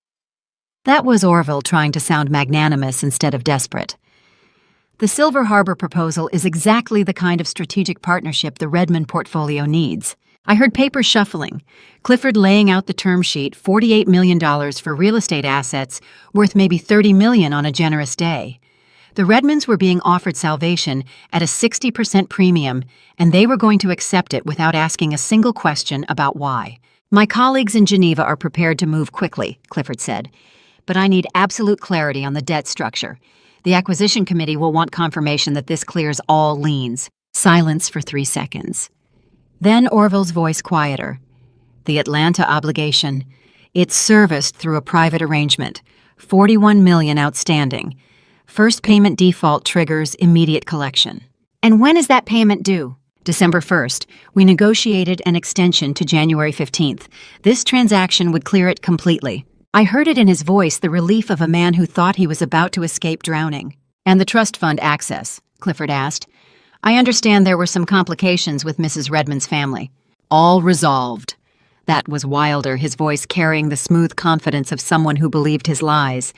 That was Orville trying to sound magnanimous instead of desperate. The Silver Harbor proposal is exactly the kind of strategic partnership the Redmond portfolio needs. I heard papers shuffling, Clifford laying out the term sheet, $48 million for real estate assets, worth maybe $30 million on a generous day. The Redmonds were being offered salvation at a 60% premium, and they were going to accept it without asking a single question about why. "My colleagues in Geneva are prepared to move quickly," Clifford said. "But I need absolute clarity on the debt structure. The acquisition committee will want confirmation that this clears all liens." Silence for 3 seconds. Then Orville's voice quieter. "The Atlanta obligation. It's serviced through a private arrangement. $41 million outstanding. First payment default triggers immediate collection." "And when is that payment due?" "December 1st. We negotiated an extension to January 15th. This transaction would clear it completely." I heard it in his voice, the relief of a man who thought he was about to escape drowning. "And the trust fund access?" Clifford asked. "I understand there were some complications with Mrs. Redmond's family." "All resolved." That was Wilder, his voice carrying the smooth confidence of someone who believed his lies.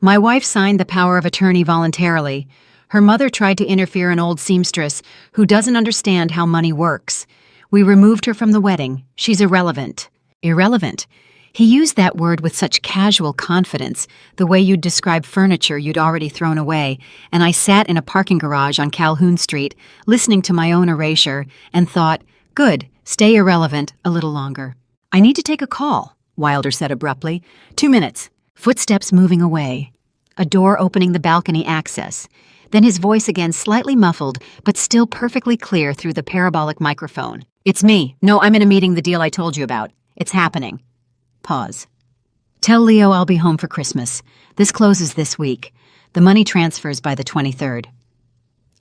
"My wife signed the power of attorney voluntarily. Her mother tried to interfere, an old seamstress who doesn't understand how money works. We removed her from the wedding. She's irrelevant." "Irrelevant?" He used that word with such casual confidence, the way you'd describe furniture you'd already thrown away, and I sat in a parking garage on Calhoun Street, listening to my own erasure, and thought, good, stay irrelevant a little longer. I need to take a call, Wilder said abruptly. 2 minutes. Footsteps moving away. A door opening the balcony access. Then his voice again slightly muffled, but still perfectly clear through the parabolic microphone. It's me. No, I'm in a meeting, the deal I told you about. It's happening. Pause. Tell Leo I'll be home for Christmas. This closes this week. The money transfers by the 23rd.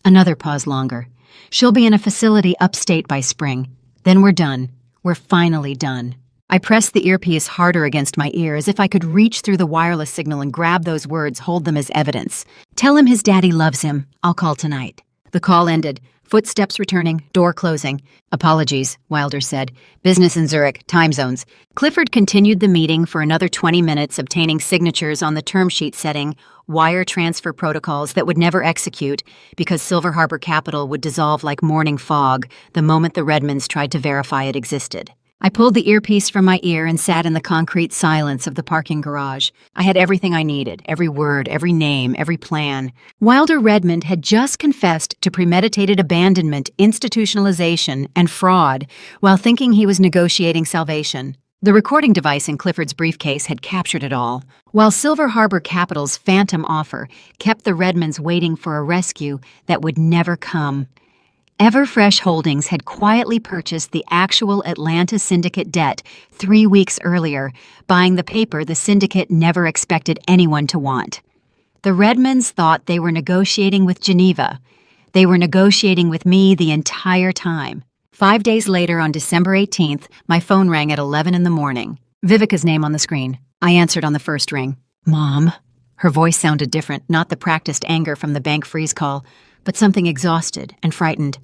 Another pause longer. She'll be in a facility upstate by spring. Then we're done. We're finally done. I pressed the earpiece harder against my ear as if I could reach through the wireless signal and grab those words, hold them as evidence. Tell him his daddy loves him. I'll call tonight. The call ended. Footsteps returning, door closing. Apologies, Wilder said. Business in Zurich, time zones. Clifford continued the meeting for another 20 minutes, obtaining signatures on the term sheet setting wire transfer protocols that would never execute because Silver Harbor Capital would dissolve like morning fog the moment the Redmonds tried to verify it existed. I pulled the earpiece from my ear and sat in the concrete silence of the parking garage. I had everything I needed, every word, every name, every plan. Wilder Redmond had just confessed to premeditated abandonment, institutionalization, and fraud while thinking he was negotiating salvation. The recording device in Clifford's briefcase had captured it all, while Silver Harbor Capital's phantom offer kept the Redmonds waiting for a rescue that would never come. Everfresh Holdings had quietly purchased the actual Atlanta syndicate debt 3 weeks earlier, buying the paper the syndicate never expected anyone to want. The Redmonds thought they were negotiating with Geneva. They were negotiating with me the entire time. 5 days later, on December 18th, my phone rang at 11 in the morning. Vivica's name on the screen. I answered on the first ring. Mom. Her voice sounded different, not the practiced anger from the bank freeze call, but something exhausted and frightened.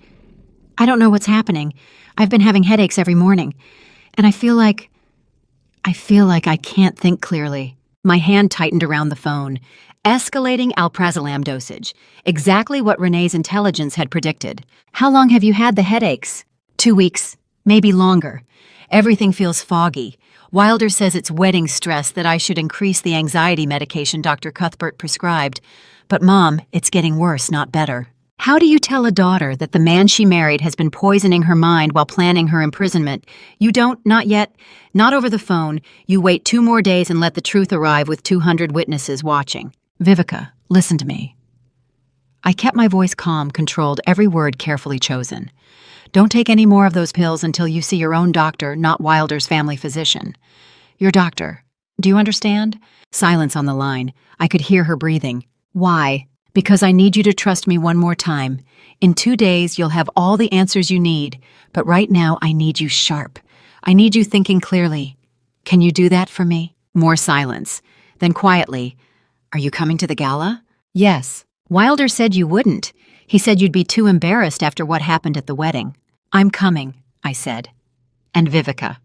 I don't know what's happening. I've been having headaches every morning, and I feel like I can't think clearly. My hand tightened around the phone. Escalating alprazolam dosage. Exactly what Renee's intelligence had predicted. How long have you had the headaches? 2 weeks, maybe longer. Everything feels foggy. Wilder says it's wedding stress, that I should increase the anxiety medication Dr. Cuthbert prescribed. But Mom, it's getting worse, not better. How do you tell a daughter that the man she married has been poisoning her mind while planning her imprisonment? You don't, not yet. Not over the phone. You wait 2 more days and let the truth arrive with 200 witnesses watching. Vivica, listen to me. I kept my voice calm, controlled, every word carefully chosen. Don't take any more of those pills until you see your own doctor, not Wilder's family physician. Your doctor. Do you understand? Silence on the line. I could hear her breathing. Why? Because I need you to trust me one more time. In 2 days, you'll have all the answers you need, but right now I need you sharp. I need you thinking clearly. Can you do that for me? More silence. Then quietly, are you coming to the gala? Yes. Wilder said you wouldn't. He said you'd be too embarrassed after what happened at the wedding. I'm coming, I said. And Vivica.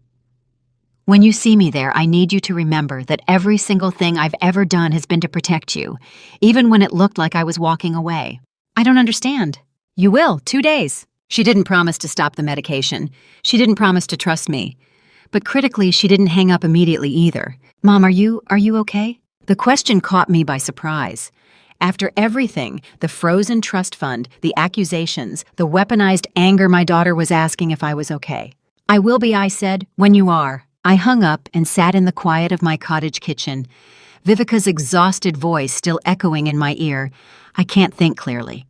When you see me there, I need you to remember that every single thing I've ever done has been to protect you, even when it looked like I was walking away. I don't understand. You will, 2 days. She didn't promise to stop the medication. She didn't promise to trust me. But critically, she didn't hang up immediately either. Mom, are you okay? The question caught me by surprise. After everything, the frozen trust fund, the accusations, the weaponized anger, my daughter was asking if I was okay. I will be, I said, when you are. I hung up and sat in the quiet of my cottage kitchen, Vivica's exhausted voice still echoing in my ear. I can't think clearly.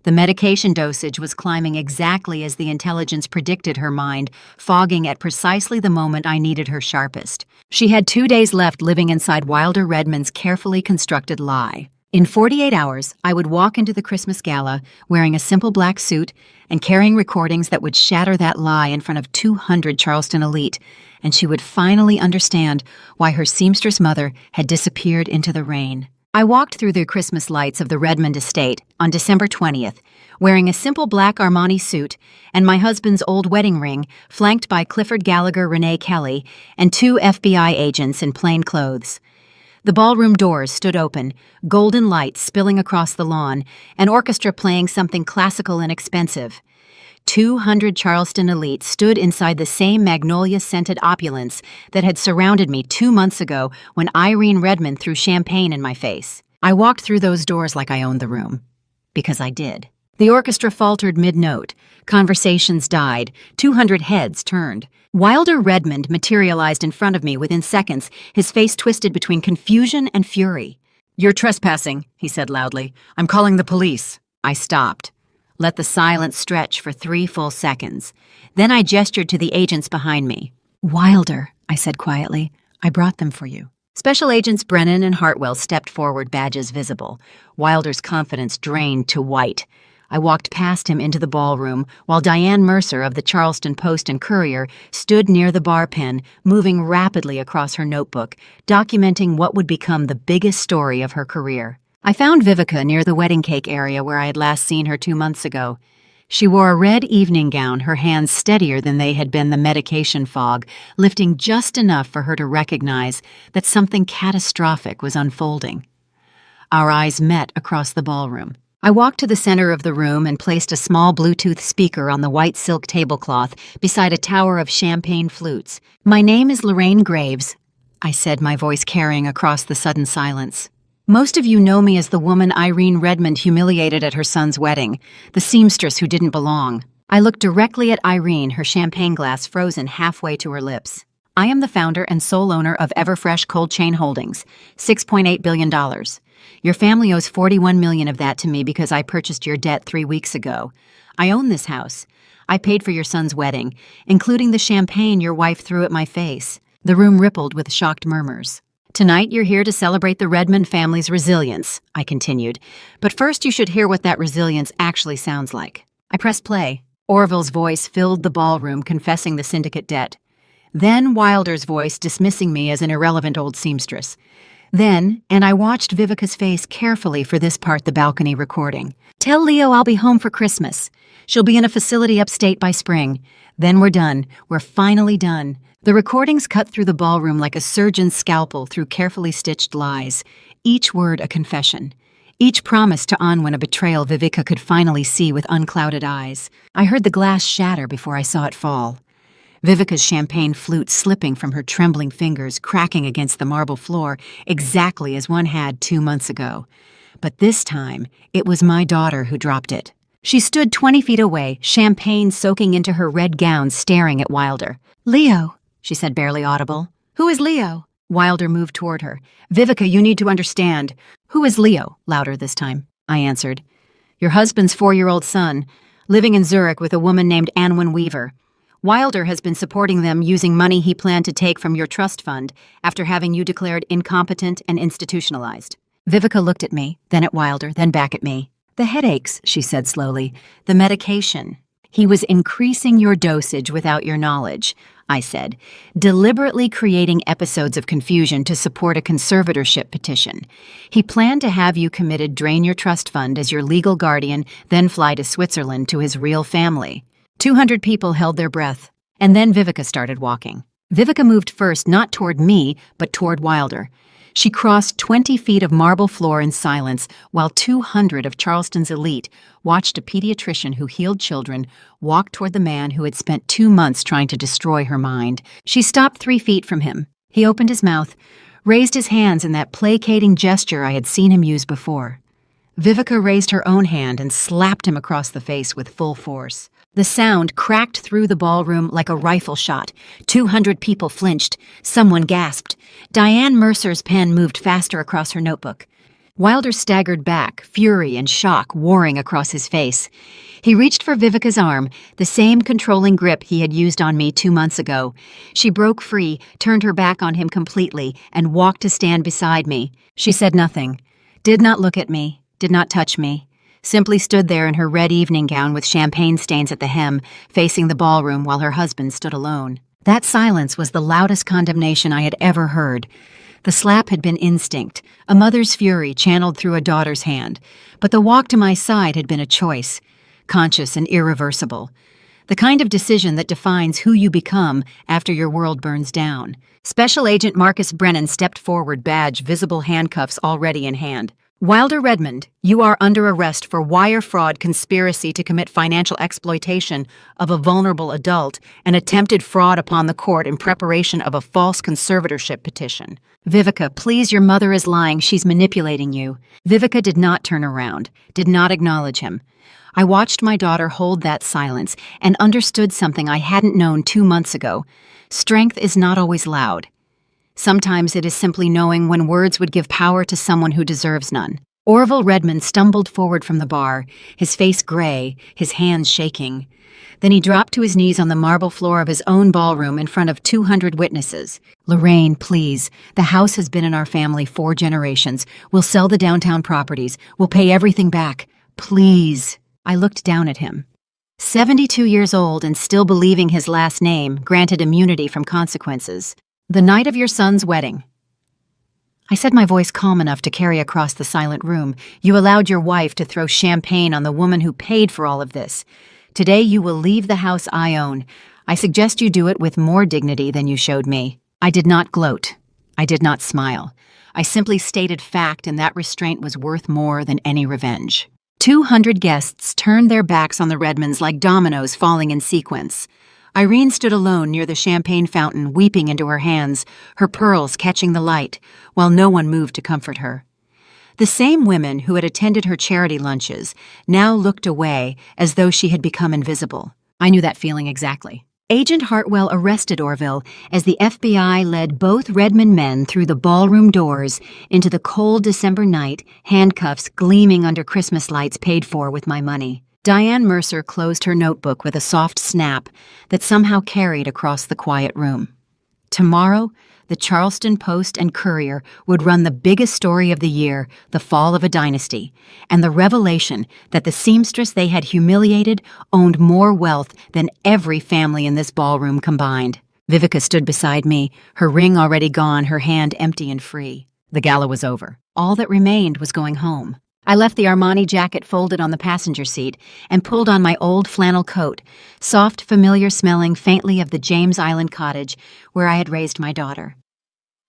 The medication dosage was climbing exactly as the intelligence predicted her mind, fogging at precisely the moment I needed her sharpest. She had 2 days left living inside Wilder Redmond's carefully constructed lie. In 48 hours, I would walk into the Christmas gala wearing a simple black suit and carrying recordings that would shatter that lie in front of 200 Charleston elite, and she would finally understand why her seamstress mother had disappeared into the rain. I walked through the Christmas lights of the Redmond estate on December 20th, wearing a simple black Armani suit and my husband's old wedding ring, flanked by Clifford Gallagher, Renee Kelly, and 2 FBI agents in plain clothes. The ballroom doors stood open, golden lights spilling across the lawn, an orchestra playing something classical and expensive. 200 Charleston elites stood inside the same magnolia-scented opulence that had surrounded me 2 months ago when Irene Redmond threw champagne in my face. I walked through those doors like I owned the room. Because I did. The orchestra faltered mid-note. Conversations died. 200 heads turned. Wilder Redmond materialized in front of me within seconds, his face twisted between confusion and fury. "You're trespassing," he said loudly. "I'm calling the police." I stopped. Let the silence stretch for 3 full seconds. Then I gestured to the agents behind me. "Wilder," I said quietly, "I brought them for you." Special Agents Brennan and Hartwell stepped forward, badges visible. Wilder's confidence drained to white. I walked past him into the ballroom, while Diane Mercer of the Charleston Post and Courier stood near the bar pen, moving rapidly across her notebook, documenting what would become the biggest story of her career. I found Vivica near the wedding cake area where I had last seen her 2 months ago. She wore a red evening gown, her hands steadier than they had been the medication fog, lifting just enough for her to recognize that something catastrophic was unfolding. Our eyes met across the ballroom. I walked to the center of the room and placed a small Bluetooth speaker on the white silk tablecloth beside a tower of champagne flutes. "My name is Lorraine Graves," I said, my voice carrying across the sudden silence. "Most of you know me as the woman Irene Redmond humiliated at her son's wedding, the seamstress who didn't belong." I looked directly at Irene, her champagne glass frozen halfway to her lips. "I am the founder and sole owner of Everfresh Cold Chain Holdings, $6.8 billion. Your family owes $41 million of that to me because I purchased your debt 3 weeks ago. I own this house. I paid for your son's wedding, including the champagne your wife threw at my face." The room rippled with shocked murmurs. "Tonight you're here to celebrate the Redmond family's resilience," I continued. "But first you should hear what that resilience actually sounds like." I pressed play. Orville's voice filled the ballroom, confessing the syndicate debt. Then Wilder's voice dismissing me as an irrelevant old seamstress. Then, and I watched Vivica's face carefully for this part, the balcony recording. "Tell Leo I'll be home for Christmas. She'll be in a facility upstate by spring. Then we're done. We're finally done." The recordings cut through the ballroom like a surgeon's scalpel through carefully stitched lies, each word a confession, each promise to unwind a betrayal Vivica could finally see with unclouded eyes. I heard the glass shatter before I saw it fall. Vivica's champagne flute slipping from her trembling fingers, cracking against the marble floor exactly as one had 2 months ago. But this time, it was my daughter who dropped it. She stood 20 feet away, champagne soaking into her red gown, staring at Wilder. "Leo," she said, barely audible. "Who is Leo?" Wilder moved toward her. "Vivica, you need to understand." "Who is Leo?" Louder this time. I answered. "Your husband's 4-year-old son, living in Zurich with a woman named Anwen Weaver. Wilder has been supporting them using money he planned to take from your trust fund after having you declared incompetent and institutionalized." Vivica looked at me, then at Wilder, then back at me. "The headaches," she said slowly. "The medication. He was increasing your dosage without your knowledge," I said, "deliberately creating episodes of confusion to support a conservatorship petition. He planned to have you committed drain your trust fund as your legal guardian, then fly to Switzerland to his real family." 200 people held their breath, and then Vivica started walking. Vivica moved first, not toward me, but toward Wilder. She crossed 20 feet of marble floor in silence, while 200 of Charleston's elite watched a pediatrician who healed children walk toward the man who had spent 2 months trying to destroy her mind. She stopped 3 feet from him. He opened his mouth, raised his hands in that placating gesture I had seen him use before. Vivica raised her own hand and slapped him across the face with full force. The sound cracked through the ballroom like a rifle shot. 200 people flinched. Someone gasped. Diane Mercer's pen moved faster across her notebook. Wilder staggered back, fury and shock warring across his face. He reached for Vivica's arm, the same controlling grip he had used on me 2 months ago. She broke free, turned her back on him completely, and walked to stand beside me. She said nothing, did not look at me, did not touch me. Simply stood there in her red evening gown with champagne stains at the hem, facing the ballroom while her husband stood alone. That silence was the loudest condemnation I had ever heard. The slap had been instinct, a mother's fury channeled through a daughter's hand, but the walk to my side had been a choice, conscious and irreversible. The kind of decision that defines who you become after your world burns down. Special Agent Marcus Brennan stepped forward, badge, visible handcuffs already in hand. Wilder Redmond, you are under arrest for wire fraud, conspiracy to commit financial exploitation of a vulnerable adult, and attempted fraud upon the court in preparation of a false conservatorship petition. Vivica, please, your mother is lying. She's manipulating you. Vivica did not turn around, did not acknowledge him. I watched my daughter hold that silence and understood something I hadn't known 2 months ago. Strength is not always loud. Sometimes it is simply knowing when words would give power to someone who deserves none. Orville Redmond stumbled forward from the bar, his face gray, his hands shaking. Then he dropped to his knees on the marble floor of his own ballroom in front of 200 witnesses. Lorraine, please. The house has been in our family 4 generations. We'll sell the downtown properties. We'll pay everything back. Please. I looked down at him. 72 years old and still believing his last name granted immunity from consequences. The night of your son's wedding. I said, my voice calm enough to carry across the silent room. You allowed your wife to throw champagne on the woman who paid for all of this. Today you will leave the house I own. I suggest you do it with more dignity than you showed me. I did not gloat. I did not smile. I simply stated fact, and that restraint was worth more than any revenge. 200 guests turned their backs on the Redmonds like dominoes falling in sequence. Irene stood alone near the champagne fountain, weeping into her hands, her pearls catching the light, while no one moved to comfort her. The same women who had attended her charity lunches now looked away as though she had become invisible. I knew that feeling exactly. Agent Hartwell arrested Orville as the FBI led both Redmond men through the ballroom doors into the cold December night, handcuffs gleaming under Christmas lights paid for with my money. Diane Mercer closed her notebook with a soft snap that somehow carried across the quiet room. Tomorrow, the Charleston Post and Courier would run the biggest story of the year, the fall of a dynasty, and the revelation that the seamstress they had humiliated owned more wealth than every family in this ballroom combined. Vivica stood beside me, her ring already gone, her hand empty and free. The gala was over. All that remained was going home. I left the Armani jacket folded on the passenger seat and pulled on my old flannel coat, soft, familiar smelling faintly of the James Island cottage where I had raised my daughter.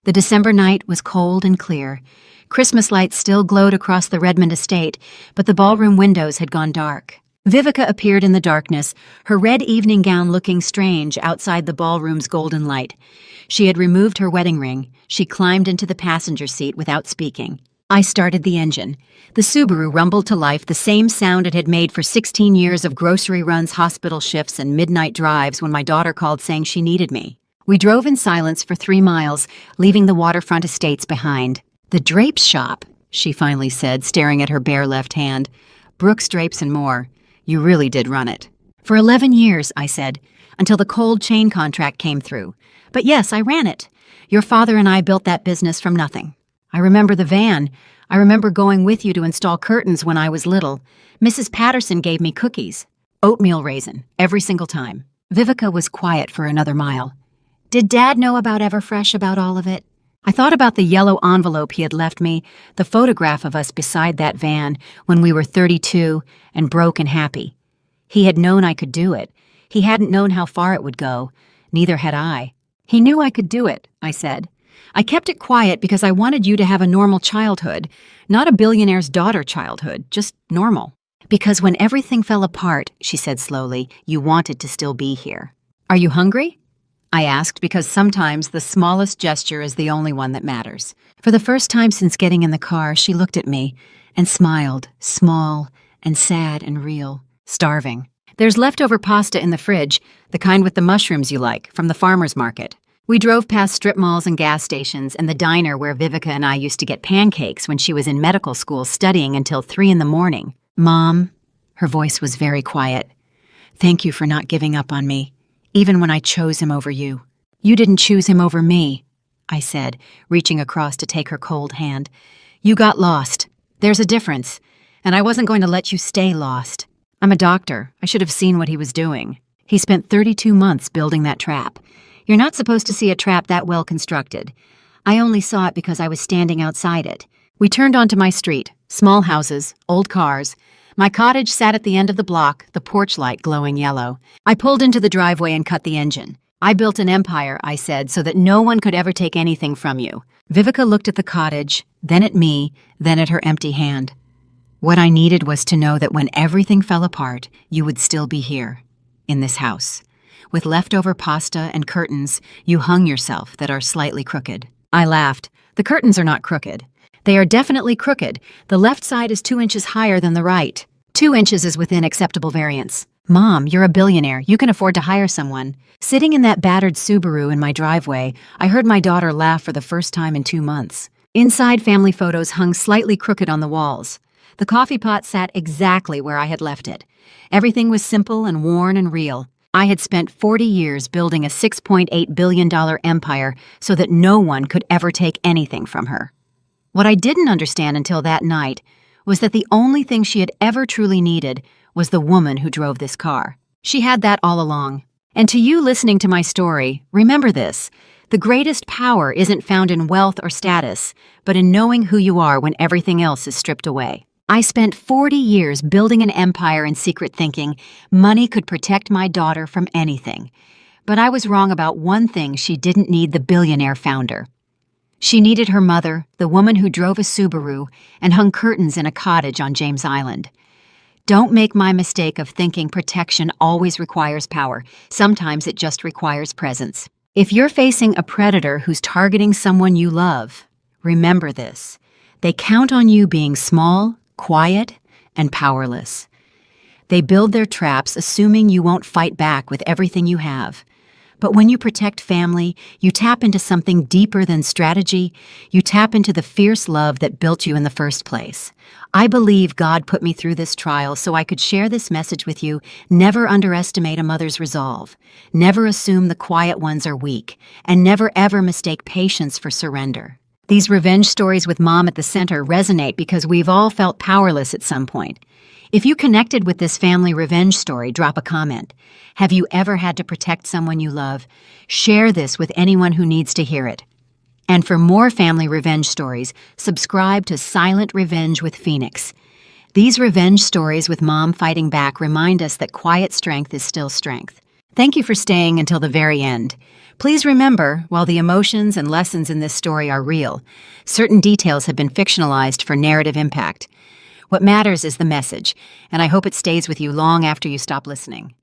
The December night was cold and clear. Christmas lights still glowed across the Redmond estate, but the ballroom windows had gone dark. Vivica appeared in the darkness, her red evening gown looking strange outside the ballroom's golden light. She had removed her wedding ring. She climbed into the passenger seat without speaking. I started the engine. The Subaru rumbled to life, the same sound it had made for 16 years of grocery runs, hospital shifts, and midnight drives when my daughter called saying she needed me. We drove in silence for 3 miles, leaving the waterfront estates behind. The drape's shop, she finally said, staring at her bare left hand. Brooks Drapes and More. You really did run it. For 11 years, I said, until the cold chain contract came through. But yes, I ran it. Your father and I built that business from nothing. I remember the van. I remember going with you to install curtains when I was little. Mrs. Patterson gave me cookies. Oatmeal raisin, every single time. Vivica was quiet for another mile. Did Dad know about Everfresh, about all of it? I thought about the yellow envelope he had left me, the photograph of us beside that van when we were 32 and broke and happy. He had known I could do it. He hadn't known how far it would go. Neither had I. He knew I could do it, I said. I kept it quiet because I wanted you to have a normal childhood, not a billionaire's daughter childhood, just normal. Because when everything fell apart, she said slowly, you wanted to still be here. Are you hungry? I asked, because sometimes the smallest gesture is the only one that matters. For the first time since getting in the car, she looked at me and smiled, small and sad and real, starving. There's leftover pasta in the fridge, the kind with the mushrooms you like, from the farmer's market. We drove past strip malls and gas stations and the diner where Vivica and I used to get pancakes when she was in medical school studying until 3 a.m. Mom, her voice was very quiet. Thank you for not giving up on me, even when I chose him over you. You didn't choose him over me, I said, reaching across to take her cold hand. You got lost. There's a difference, and I wasn't going to let you stay lost. I'm a doctor. I should have seen what he was doing. He spent 32 months building that trap. You're not supposed to see a trap that well constructed. I only saw it because I was standing outside it. We turned onto my street, small houses, old cars. My cottage sat at the end of the block, the porch light glowing yellow. I pulled into the driveway and cut the engine. I built an empire, I said, so that no one could ever take anything from you. Vivica looked at the cottage, then at me, then at her empty hand. What I needed was to know that when everything fell apart, you would still be here, in this house. With leftover pasta and curtains, you hung yourself that are slightly crooked. I laughed. The curtains are not crooked. They are definitely crooked. The left side is 2 inches higher than the right. 2 inches is within acceptable variance. Mom, you're a billionaire. You can afford to hire someone. Sitting in that battered Subaru in my driveway, I heard my daughter laugh for the first time in 2 months. Inside, family photos hung slightly crooked on the walls. The coffee pot sat exactly where I had left it. Everything was simple and worn and real. I had spent 40 years building a $6.8 billion empire so that no one could ever take anything from her. What I didn't understand until that night was that the only thing she had ever truly needed was the woman who drove this car. She had that all along. And to you listening to my story, remember this. The greatest power isn't found in wealth or status, but in knowing who you are when everything else is stripped away. I spent 40 years building an empire in secret thinking money could protect my daughter from anything. But I was wrong about one thing: she didn't need the billionaire founder. She needed her mother, the woman who drove a Subaru and hung curtains in a cottage on James Island. Don't make my mistake of thinking protection always requires power. Sometimes it just requires presence. If you're facing a predator who's targeting someone you love, remember this. They count on you being small, quiet, and powerless. They build their traps assuming you won't fight back with everything you have. But when you protect family, you tap into something deeper than strategy. You tap into the fierce love that built you in the first place. I believe God put me through this trial so I could share this message with you. Never underestimate a mother's resolve. Never assume the quiet ones are weak. And never ever mistake patience for surrender. These revenge stories with Mom at the center resonate because we've all felt powerless at some point. If you connected with this family revenge story, drop a comment. Have you ever had to protect someone you love? Share this with anyone who needs to hear it. And for more family revenge stories, subscribe to Silent Revenge with Phoenix. These revenge stories with Mom fighting back remind us that quiet strength is still strength. Thank you for staying until the very end. Please remember, while the emotions and lessons in this story are real, certain details have been fictionalized for narrative impact. What matters is the message, and I hope it stays with you long after you stop listening.